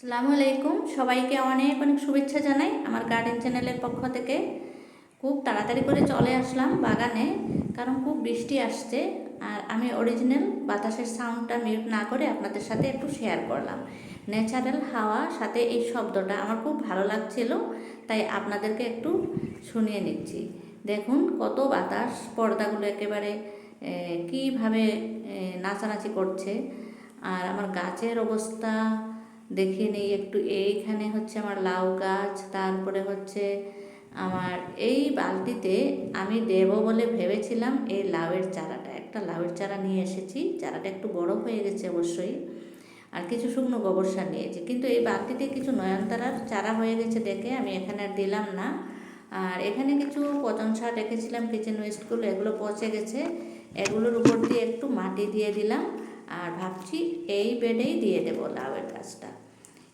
আসসালামু আলাইকুম, সবাইকে অনেক অনেক শুভেচ্ছা জানাই আমার গার্ডেন চ্যানেলের পক্ষ থেকে। খুব তাড়াতাড়ি করে চলে আসলাম বাগানে, কারণ খুব বৃষ্টি আসছে। আর আমি অরিজিনাল বাতাসের সাউন্ডটা মিউট না করে আপনাদের সাথে একটু শেয়ার করলাম। ন্যাচারাল হাওয়া সাথে এই শব্দটা আমার খুব ভালো লাগছিল, তাই আপনাদেরকে একটু শুনিয়ে নিচ্ছি। দেখুন কত বাতাস, পর্দাগুলো একেবারে কীভাবে নাচানাচি করছে। আর আমার গাছের অবস্থা দেখিয়ে নেই একটু। এইখানে হচ্ছে আমার লাউ গাছ, তারপরে হচ্ছে আমার এই বালতিতে আমি দেব বলে ভেবেছিলাম এই লাউয়ের চারাটা। একটা লাউয়ের চারা নিয়ে এসেছি, চারাটা একটু বড় হয়ে গেছে অবশ্যই। আর কিছু শুকনো গোবর সার নিয়েছি, কিন্তু এই বালতিতে কিছু নয়নতারার চারা হয়ে গেছে দেখে আমি এখানে আর দিলাম না। আর এখানে কিছু পচন সার রেখেছিলাম, কিচেন ওয়েস্টগুলো, এগুলো পচে গেছে। এগুলোর উপর দিয়ে একটু মাটি দিয়ে দিলাম, আর ভাবছি এই বেডেই দিয়ে দেবো লাউয়ের গাছটা।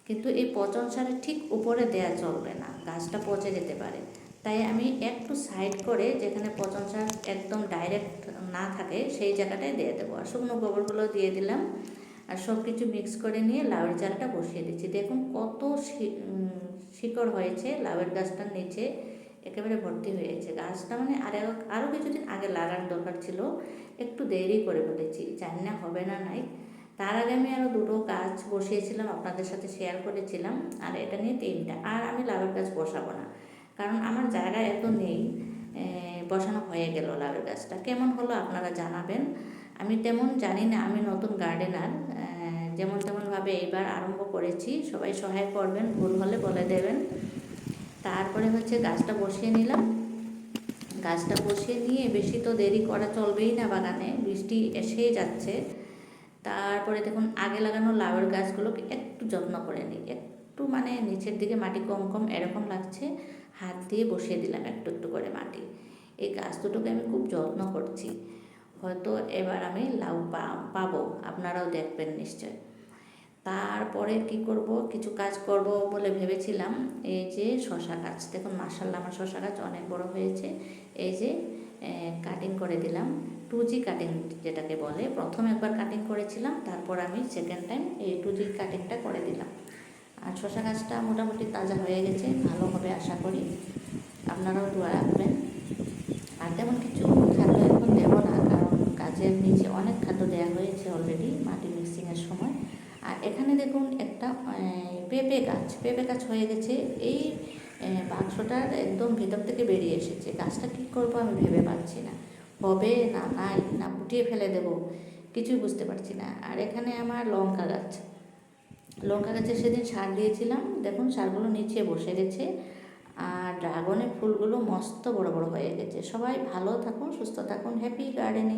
কিন্তু এই পচন সারের ঠিক উপরে দেয়া চলবে না, গাছটা পচে যেতে পারে। তাই আমি একটু সাইড করে, যেখানে পচন সার একদম ডাইরেক্ট না থাকে সেই জায়গাটায় দিয়ে দেবো। আর শুকনো গোবরগুলো দিয়ে দিলাম, আর সব কিছু মিক্স করে নিয়ে লাউয়ের চারাটা বসিয়ে দিচ্ছি। দেখুন কত শিকড় হয়েছে লাউয়ের গাছটার নিচে, একেবারে ভর্তি হয়েছে গাছটা। মানে আরও কিছুদিন আগে লাগার দরকার ছিল, একটু দেরি করে ফেলেছি, জানি না হবে না নাই। তার আগে আমি আরও দুটো গাছ বসিয়েছিলাম, আপনাদের সাথে শেয়ার করেছিলাম। আর এটা নিয়ে 3টা। আর আমি লাউয়ের গাছ বসাবো না, কারণ আমার জায়গা এত নেই। বসানো হয়ে গেল লাউয়ের গাছটা। কেমন হলো আপনারা জানাবেন। আমি তেমন জানি না, আমি নতুন গার্ডেনার। যেমন তেমনভাবে এইবার আরম্ভ করেছি, সবাই সহায় করবেন, ভুল হলে বলে দেবেন। তারপরে হচ্ছে গাছটা বসিয়ে নিলাম। গাছটা বসিয়ে নিয়ে বেশি তো দেরি করা চলবেই না, বাগানে বৃষ্টি এসেই যাচ্ছে। তারপরে দেখুন আগে লাগানো লাউয়ের গাছগুলোকে একটু যত্ন করে নিই। একটু মানে নিচের দিকে মাটি কম কম এরকম লাগছে, হাত দিয়ে বসিয়ে দিলাম একটু একটু করে মাটি। এই গাছ দুটোকে আমি খুব যত্ন করছি। হয়তো এবার আমি লাউ পাবো, আপনারাও দেখবেন নিশ্চয়। তারপরে কি করব, কিছু কাজ করব বলে ভেবেছিলাম। এই যে শশা গাছ, দেখুন মাশাআল্লাহ আমার শশা গাছ অনেক বড় হয়েছে। এই যে কাটিং করে দিলাম, 2G কাটিং যেটাকে বলে। প্রথম একবার কাটিং করেছিলাম, তারপর আমি সেকেন্ড টাইম এই 2G কাটিংটা করে দিলাম। আর শশা গাছটা মোটামুটি তাজা হয়ে গেছে, ভালো হবে আশা করি। আপনারাও দোয়া রাখবেন। আর তেমন কিছু খাদ্য এখন দেবো না, কারণ গাছের নিচে অনেক খাদ্য দেওয়া হয়েছে অলরেডি মাটি মিক্সিংয়ের সময়। আর এখানে দেখুন একটা পেঁপে গাছ হয়ে গেছে। এই বাক্সটার একদম ভিতর থেকে বেরিয়ে এসেছে। গাছটা কী করবো আমি ভেবে পাচ্ছি না, হবে না নাই না ফুটিয়ে ফেলে দেবো, কিছুই বুঝতে পারছি না। আর এখানে আমার লঙ্কা গাছে সেদিন সার দিয়েছিলাম, দেখুন সারগুলো নিচে বসে গেছে। আর ড্রাগনের ফুলগুলো মস্ত বড় বড় হয়ে গেছে। সবাই ভালো থাকুন, সুস্থ থাকুন, হ্যাপি গার্ডেনিং।